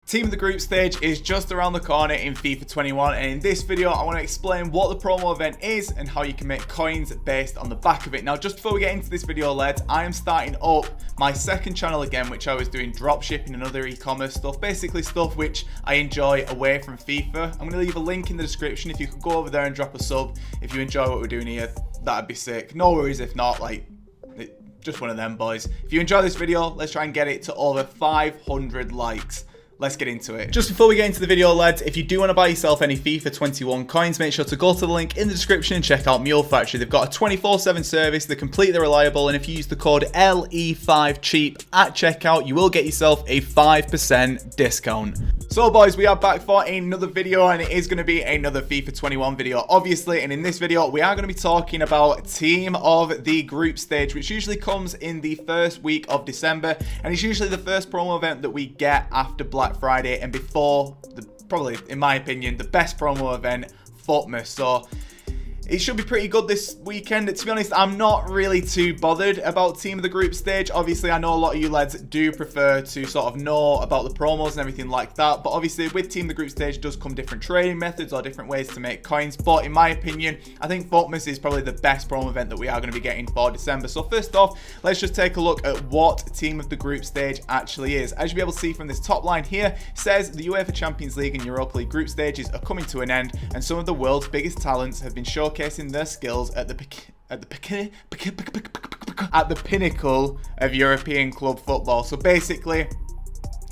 Team of the group stage is just around the corner in FIFA 21, and in this video I want to explain what the promo event is and how you can make coins based on the back of it. Now, just before we get into this video, lads, I am starting up my second channel again, which I was doing dropshipping and other e-commerce stuff, basically stuff which I enjoy away from FIFA. I'm going to leave a link in the description. If you could go over there and drop a sub if you enjoy what we're doing here, that'd be sick. No worries if not, like, just one of them, boys. If you enjoy this video, let's try and get it to over 500 likes. Let's get into it. Just before we get into the video, lads, if you do want to buy yourself any FIFA 21 coins, make sure to go to the link in the description and check out Mule Factory. They've got a 24/7 service. They're completely reliable, and if you use the code LE5CHEAP at checkout, you will get yourself a 5% discount. So, boys, we are back for another video, and it is going to be another FIFA 21 video, obviously. And in this video, we are going to be talking about Team of the Group Stage, which usually comes in the first week of December, and it's usually the first promo event that we get after Black Friday and before the, probably in my opinion, the best promo event, FUTMAS. So it should be pretty good this weekend. To be honest, I'm not really too bothered about Team of the Group Stage. Obviously, I know a lot of you lads do prefer to sort of know about the promos and everything like that. But obviously, with Team of the Group Stage does come different trading methods or different ways to make coins. But in my opinion, I think FUTMAS is probably the best promo event that we are going to be getting for December. So first off, let's just take a look at what Team of the Group Stage actually is. As you'll be able to see from this top line here, it says the UEFA Champions League and Europa League group stages are coming to an end, and some of the world's biggest talents have been showcasing their skills at the pinnacle of European club football. So basically,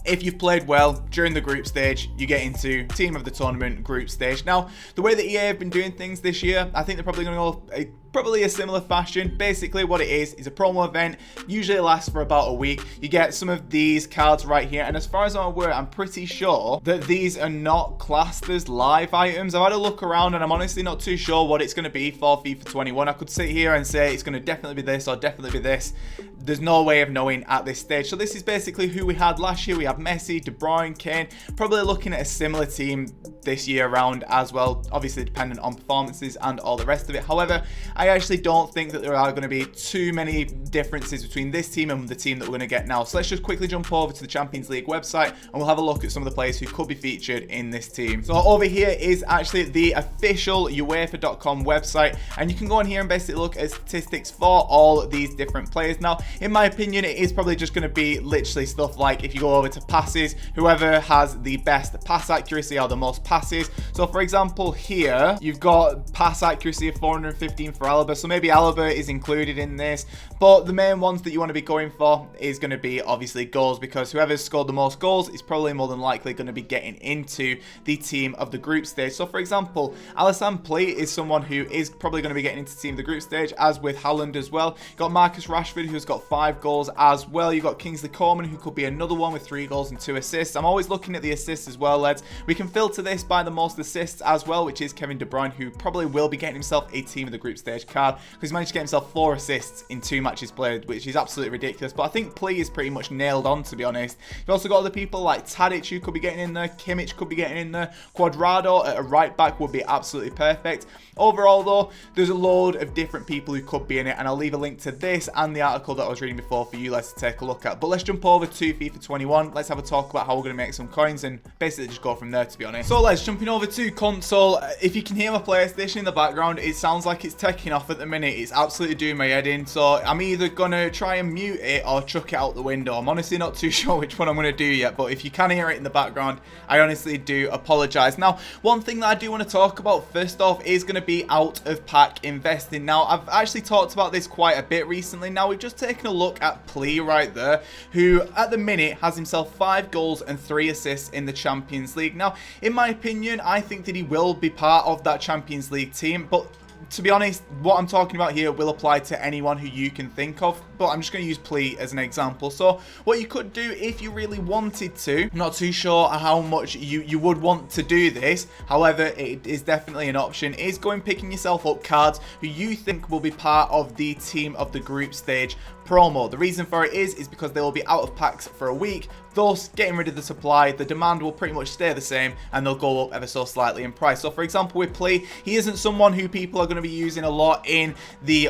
if you've played well during the group stage, you get into Team of the Tournament group stage. Now, the way that EA have been doing things this year, I think they're probably going to go probably a similar fashion. Basically, what it is a promo event. Usually lasts for about a week. You get some of these cards right here, and as far as I'm aware, I'm pretty sure that these are not classed as live items. I've had a look around, and I'm honestly not too sure what it's going to be for FIFA 21. I could sit here and say it's going to definitely be this or definitely be this. There's no way of knowing at this stage. So this is basically who we had last year. We have Messi, De Bruyne, Kane. Probably looking at a similar team this year around as well, obviously dependent on performances and all the rest of it. However, I actually don't think that there are going to be too many differences between this team and the team that we're going to get now. So let's just quickly jump over to the Champions League website, and we'll have a look at some of the players who could be featured in this team. So over here is actually the official UEFA.com website, and you can go on here and basically look at statistics for all these different players. Now, in my opinion, it is probably just going to be literally stuff like, if you go over to passes, whoever has the best pass accuracy or the most passes. So for example, here you've got pass accuracy of 415 for Alaba, so maybe Alaba is included in this, but the main ones that you want to be going for is going to be obviously goals, because whoever's scored the most goals is probably more than likely going to be getting into the Team of the Group Stage. So for example, Alassane Plie is someone who is probably going to be getting into Team of the Group Stage, as with Haaland as well. You've got Marcus Rashford, who's got 5 goals as well. You've got Kingsley Coman, who could be another one with 3 goals and 2 assists. I'm always looking at the assists as well, lads. We can filter this by the most assists as well, which is Kevin De Bruyne, who probably will be getting himself a Team of the Group Stage card, because he's managed to get himself 4 assists in 2 matches played, which is absolutely ridiculous. But I think Plie is pretty much nailed on, to be honest. You've also got other people like Tadic, who could be getting in there. Kimmich could be getting in there. Cuadrado at a right back would be absolutely perfect. Overall, though, there's a load of different people who could be in it, and I'll leave a link to this and the article that I was reading before for you guys to take a look at. But let's jump over to FIFA 21. Let's have a talk about how we're going to make some coins and basically just go from there, to be honest. So let's jumping over to console. If you can hear my PlayStation in the background, it sounds like it's taking off at the minute. It's absolutely doing my head in, so I'm either going to try and mute it or chuck it out the window. I'm honestly not too sure which one I'm going to do yet, but if you can hear it in the background, I honestly do apologize. Now, one thing that I do want to talk about first off is going to be out of pack investing. Now, I've actually talked about this quite a bit recently. Now, we've just taken a look at Plie right there, who at the minute has himself 5 goals and 3 assists in the Champions League. Now, in my opinion, I think that he will be part of that Champions League team, but to be honest, what I'm talking about here will apply to anyone who you can think of, but I'm just going to use Plie as an example. So what you could do if you really wanted to, I'm not too sure how much you would want to do this, however, it is definitely an option, is going picking yourself up cards who you think will be part of the Team of the Group Stage promo. The reason for it is because they will be out of packs for a week, thus getting rid of the supply. The demand will pretty much stay the same, and they'll go up ever so slightly in price. So for example, with Plie, he isn't someone who people are going to be using a lot in the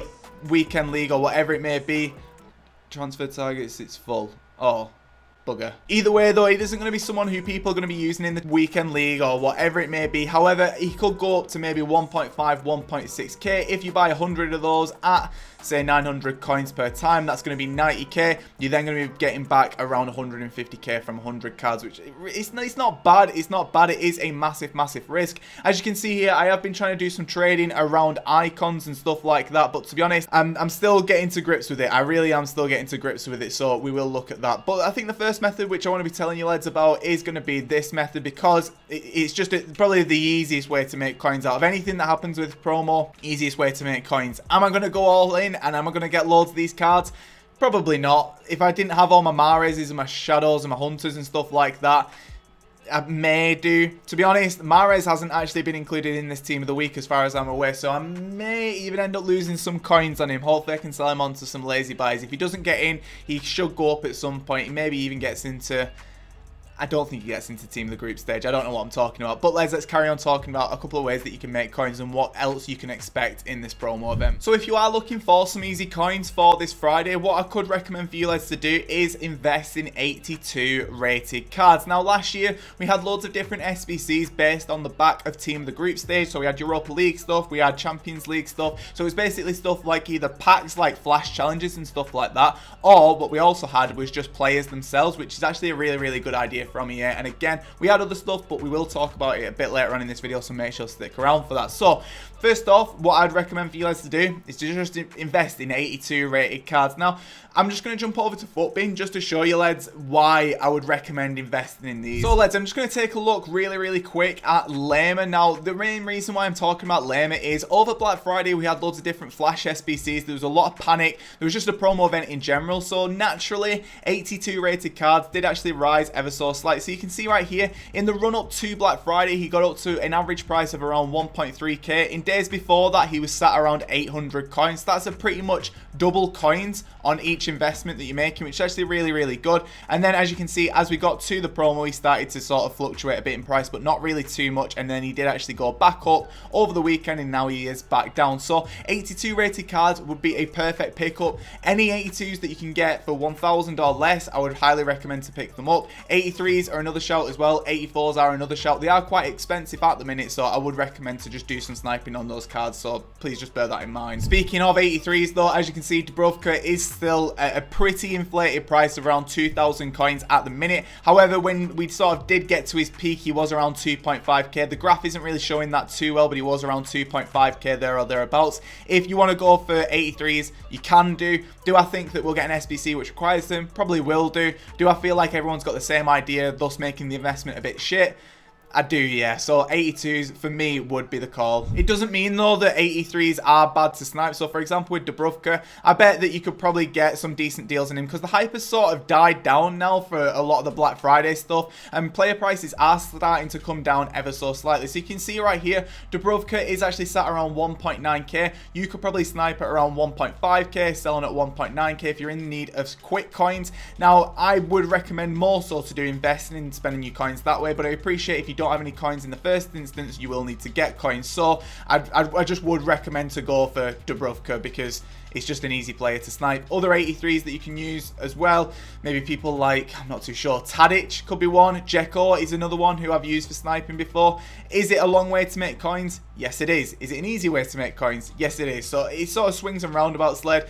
weekend league or whatever it may be. Transfer targets, it's full. Oh, bugger. Either way though, he isn't going to be someone who people are going to be using in the weekend league or whatever it may be. However, he could go up to maybe 1.5, 1.6k. If you buy 100 of those at say 900 coins per time, that's going to be 90k. You're then going to be getting back around 150k from 100 cards, which it's not bad. It's not bad. It is a massive risk. As you can see here, I have been trying to do some trading around icons and stuff like that, but to be honest, I'm still getting to grips with it. I really am still getting to grips with it, so we will look at that. But I think the first method which I want to be telling you lads about is going to be this method, because it's just probably the easiest way to make coins out of anything that happens with promo. Easiest way to make coins. Am I going to go all in and am I going to get loads of these cards? Probably not. If I didn't have all my Mahrezes and my Shadows and my Hunters and stuff like that, I may do. To be honest, Mahrez hasn't actually been included in this team of the week as far as I'm aware, so I may even end up losing some coins on him. Hopefully I can sell him on to some lazy buys. If he doesn't get in, he should go up at some point. He maybe even gets into... I don't think he gets into team of the group stage. I don't know what I'm talking about. But let's carry on talking about a couple of ways that you can make coins and what else you can expect in this promo event. So if you are looking for some easy coins for this Friday, what I could recommend for you lads to do is invest in 82 rated cards. Now last year we had loads of different SBCs based on the back of team of the group stage. So we had Europa League stuff, we had Champions League stuff. So it was basically stuff like either packs like flash challenges and stuff like that, or what we also had was just players themselves, which is actually a really good idea from here. And again, we had other stuff, but we will talk about it a bit later on in this video, so make sure to stick around for that. So first off, what I'd recommend for you guys to do is to just invest in 82 rated cards. Now I'm just going to jump over to FUTBin just to show you lads why I would recommend investing in these. So lads, I'm just going to take a look really quick at Lerma. Now the main reason why I'm talking about Lerma is over Black Friday we had loads of different flash SBCs. There was a lot of panic. There was just a promo event in general, so naturally 82 rated cards did actually rise ever so slightly. So you can see right here, in the run up to Black Friday, he got up to an average price of around 1.3k. In days before that, he was sat around 800 coins. That's a pretty much double coins on each investment that you're making, which is actually really good. And then as you can see, as we got to the promo, he started to sort of fluctuate a bit in price, but not really too much. And then he did actually go back up over the weekend, and now he is back down. So 82 rated cards would be a perfect pickup. Any 82s that you can get for 1,000 or less, I would highly recommend to pick them up. 83s are another shout as well. 84s are another shout. They are quite expensive at the minute, so I would recommend to just do some sniping on those cards, so please just bear that in mind. Speaking of 83s though, as you can see, Dubravka is still at a pretty inflated price of around 2,000 coins at the minute. However, when we sort of did get to his peak, he was around 2.5k. The graph isn't really showing that too well, but he was around 2.5k there or thereabouts. If you want to go for 83s, you can do. Do I think that we'll get an SBC which requires them? Probably will do. Do I feel like everyone's got the same idea, thus making the investment a bit shit? I do, yeah. So 82s for me would be the call. It doesn't mean though that 83s are bad to snipe. So for example with Dubravka, I bet that you could probably get some decent deals on him, because the hype has sort of died down now for a lot of the Black Friday stuff, and player prices are starting to come down ever so slightly. So you can see right here, Dubravka is actually sat around 1.9k. You could probably snipe at around 1.5k, selling at 1.9k if you're in need of quick coins. Now I would recommend more so to do investing and spending your coins that way, but I appreciate if you don't have any coins in the first instance, you will need to get coins. So I just would recommend to go for Dubravka, because it's just an easy player to snipe. Other 83s that you can use as well, maybe people like, I'm not too sure, Tadic could be one. Dzeko is another one who I've used for sniping before. Is it a long way to make coins? Yes it is. Is it an easy way to make coins? Yes it is. So it sort of swings and roundabouts, led.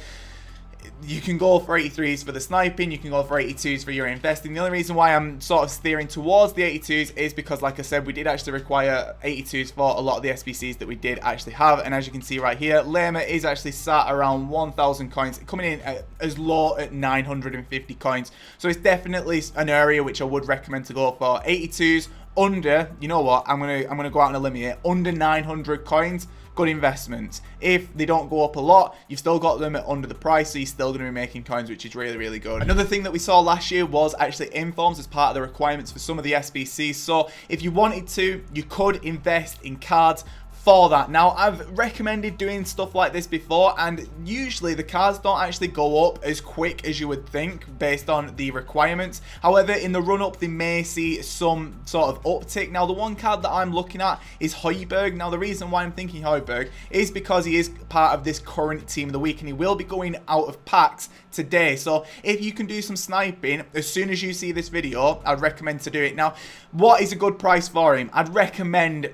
You can go for 83s for the sniping, you can go for 82s for your investing. The only reason why I'm sort of steering towards the 82s is because, like I said, we did actually require 82s for a lot of the SBCs that we did actually have. And as you can see right here, Lerma is actually sat around 1,000 coins, coming in at as low at 950 coins. So it's definitely an area which I would recommend to go for. 82s under, you know what, I'm gonna go out on a limb here, under 900 coins. Good investments. If they don't go up a lot, you've still got them at under the price, so you're still going to be making coins, which is really good. Another thing that we saw last year was actually informs as part of the requirements for some of the SBCs. So if you wanted to, you could invest in cards for that. Now, I've recommended doing stuff like this before, and usually the cards don't actually go up as quick as you would think based on the requirements. However, in the run-up, they may see some sort of uptick. Now, the one card that I'm looking at is Højbjerg. Now, the reason why I'm thinking Højbjerg is because he is part of this current team of the week, and he will be going out of packs today. So if you can do some sniping as soon as you see this video, I'd recommend to do it. Now, what is a good price for him? I'd recommend,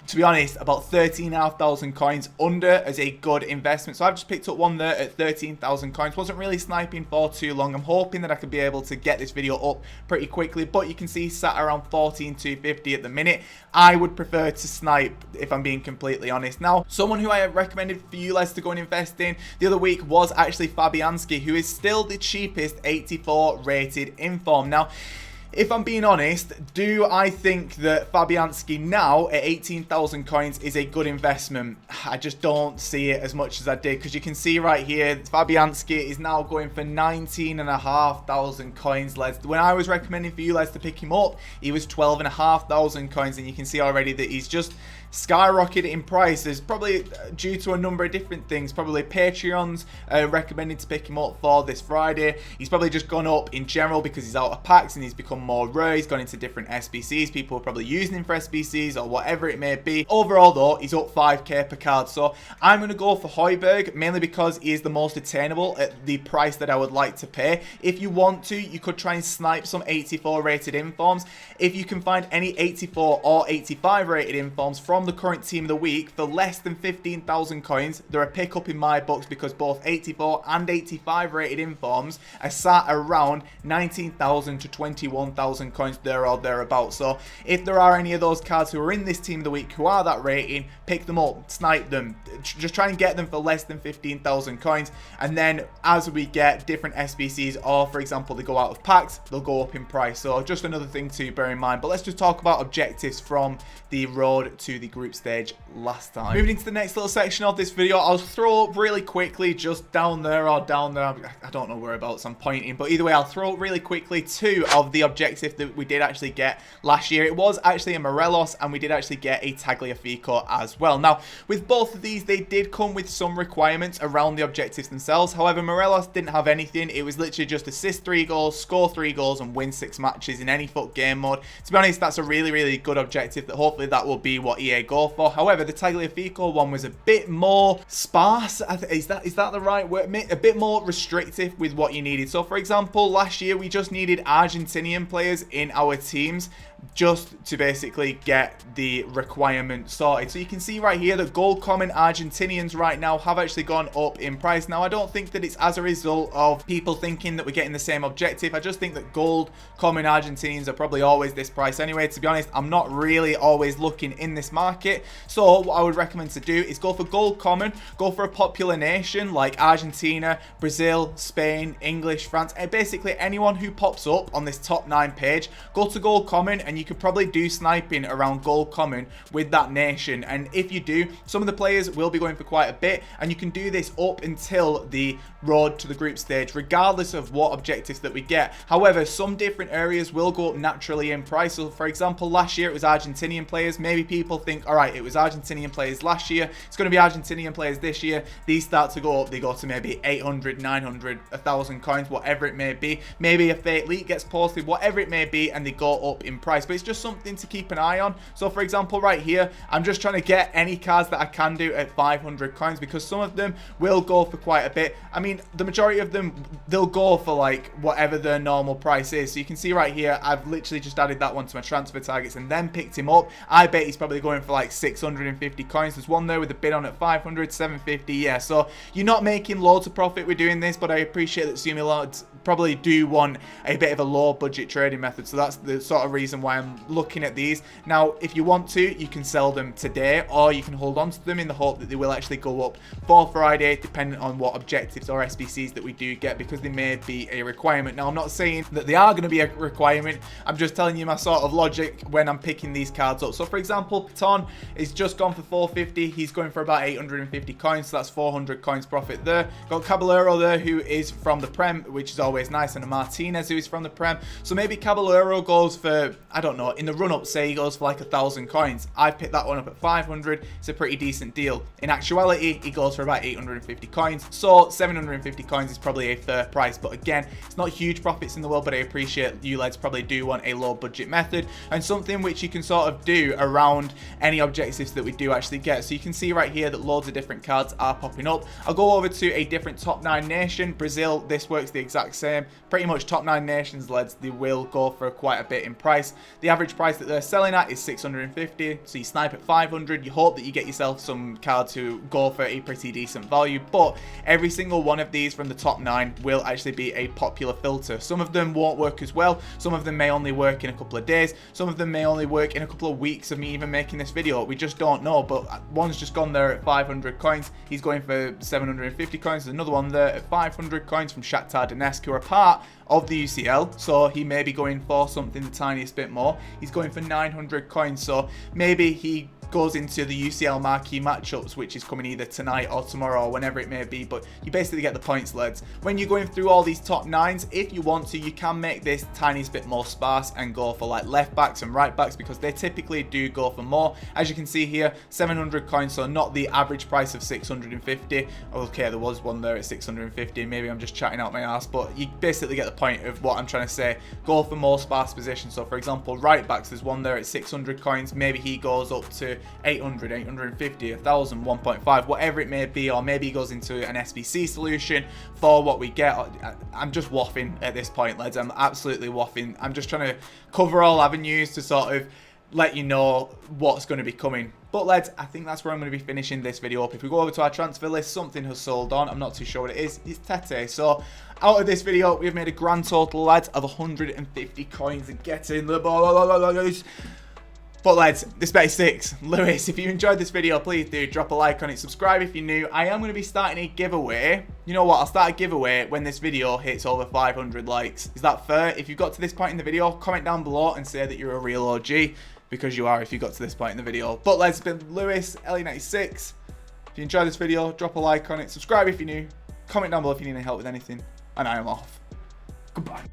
to be honest, about 13,500 coins under as a good investment. So I've just picked up one there at 13,000 coins. Wasn't really sniping for too long. I'm hoping that I could be able to get this video up pretty quickly, but you can see sat around 14,250 at the minute. I would prefer to snipe, if I'm being completely honest. Now, someone who I have recommended for you guys to go and invest in the other week was actually Fabianski, who is still the cheapest 84 rated inform. Now, if I'm being honest, do I think that Fabianski now at 18,000 coins is a good investment? I just don't see it as much as I did, because you can see right here, Fabianski is now going for 19,500 coins. When I was recommending for you guys to pick him up, he was 12,500 coins, and you can see already that he's just skyrocketed in prices, probably due to a number of different things. Probably Patreons recommending to pick him up for this Friday. He's probably just gone up in general because he's out of packs and he's become more rare. He's gone into different SBCs. People are probably using him for SBCs or whatever it may be. Overall though, he's up 5k per card. So I'm going to go for Højbjerg, mainly because he is the most attainable at the price that I would like to pay. If you want to, you could try and snipe some 84 rated informs. If you can find any 84 or 85 rated informs from the current team of the week for less than 15,000 coins, they're a pick up in my books, because both 84 and 85 rated informs are sat around 19,000 to 21,000 coins, there or thereabouts. So if there are any of those cards who are in this team of the week who are that rating, pick them up, snipe them, just try and get them for less than 15,000 coins, and then as we get different SBCs, or for example they go out of packs, they'll go up in price. So just another thing to bear in mind. But let's just talk about objectives from the road to the group stage last time. Moving into the next little section of this video, I'll throw up really quickly just down there or down there, I don't know whereabouts I'm pointing, but either way I'll throw up really quickly two of the objectives that we did actually get last year. It was actually a Morelos, and we did actually get a Tagliafico as well. Now with both of these, they did come with some requirements around the objectives themselves. However, Morelos didn't have anything. It was literally just assist 3 goals, score 3 goals and win 6 matches in any FUT game mode. To be honest, that's a really good objective that hopefully that will be what EA go for. However, the Tagliafico one was a bit more sparse. Is that the right word? A bit more restrictive with what you needed. So for example, last year we just needed Argentinian players in our teams just to basically get the requirement sorted. So you can see right here that gold common Argentinians right now have actually gone up in price. Now I don't think that it's as a result of people thinking that we're getting the same objective. I just think that gold common Argentinians are probably always this price anyway. To be honest, I'm not really always looking in this market. So what I would recommend to do is go for gold common, go for a popular nation like Argentina, Brazil, Spain, English, France, and basically anyone who pops up on this top 9 page. Go to gold common, and you could probably do sniping around gold common with that nation. And if you do, some of the players will be going for quite a bit, and you can do this up until the road to the group stage, regardless of what objectives that we get. However, some different areas will go up naturally in price. So for example, last year it was Argentinian players. Maybe people think, all right, it was Argentinian players last year, it's going to be Argentinian players this year. These start to go up. They go to maybe 800, 900, 1,000 coins, whatever it may be. Maybe a fake leak gets posted, whatever it may be, and they go up in price. But it's just something to keep an eye on. So for example, right here, I'm just trying to get any cards that I can do at 500 coins, because some of them will go for quite a bit. I mean, the majority of them, they'll go for like whatever their normal price is. So you can see right here, I've literally just added that one to my transfer targets and then picked him up. I bet he's probably going for like 650 coins. There's one there with a bid on at 500, 750. Yeah, so you're not making loads of profit with doing this, but I appreciate that Sumilords probably do want a bit of a low budget trading method. So that's the sort of reason why I'm looking at these. Now, if you want to, you can sell them today, or you can hold on to them in the hope that they will actually go up for Friday, depending on what objectives or SBCs that we do get, because they may be a requirement. Now, I'm not saying that they are going to be a requirement. I'm just telling you my sort of logic when I'm picking these cards up. So for example, Paton is just gone for 450. He's going for about 850 coins, so that's 400 coins profit there. Got Caballero there, who is from the Prem, which is always always nice, and a Martinez who is from the Prem. So maybe Caballero goes for, I don't know, in the run-up, say he goes for like 1,000 coins. I've picked that one up at 500. It's a pretty decent deal. In actuality, he goes for about 850 coins. So 750 coins is probably a fair price. But again, it's not huge profits in the world, but I appreciate you lads probably do want a low budget method and something which you can sort of do around any objectives that we do actually get. So you can see right here that loads of different cards are popping up. I'll go over to a different top 9 nation. Brazil, this works the exact same. Pretty much top 9 nations, lads, they will go for quite a bit in price. The average price that they're selling at is 650. So you snipe at 500. You hope that you get yourself some cards who go for a pretty decent value. But every single one of these from the top 9 will actually be a popular filter. Some of them won't work as well. Some of them may only work in a couple of days. Some of them may only work in a couple of weeks of me even making this video. We just don't know. But one's just gone there at 500 coins. He's going for 750 coins. There's another one there at 500 coins from Shakhtar Donetsk, who are part of the UCL, so he may be going for something the tiniest bit more. He's going for 900 coins, so maybe he goes into the UCL marquee matchups, which is coming either tonight or tomorrow or whenever it may be. But you basically get the points, lads. When you're going through all these top 9s, if you want to, you can make this tiniest bit more sparse and go for like left backs and right backs, because they typically do go for more. As you can see here, 700 coins, so not the average price of 650. Okay, there was one there at 650. Maybe I'm just chatting out my ass, but you basically get the point of what I'm trying to say. Go for more sparse positions. So for example, right backs, there's one there at 600 coins. Maybe he goes up to 800, 850, 1,000, 1.5, whatever it may be, or maybe he goes into an SBC solution for what we get. I'm just waffling at this point, lads. I'm absolutely waffling. I'm just trying to cover all avenues to sort of let you know what's going to be coming. But lads, I think that's where I'm going to be finishing this video up. If we go over to our transfer list, something has sold on. I'm not too sure what it is. It's Tete. So out of this video, we've made a grand total, lads, of 150 coins and getting the balls. But lads, this bet is 6. Lewis, if you enjoyed this video, please do drop a like on it. Subscribe if you're new. I am going to be starting a giveaway. You know what? I'll start a giveaway when this video hits over 500 likes. Is that fair? If you got to this point in the video, comment down below and say that you're a real OG. Because you are if you got to this point in the video. But lads, it's been Lewis, LE96. If you enjoyed this video, drop a like on it. Subscribe if you're new. Comment down below if you need any help with anything. And I am off. Goodbye.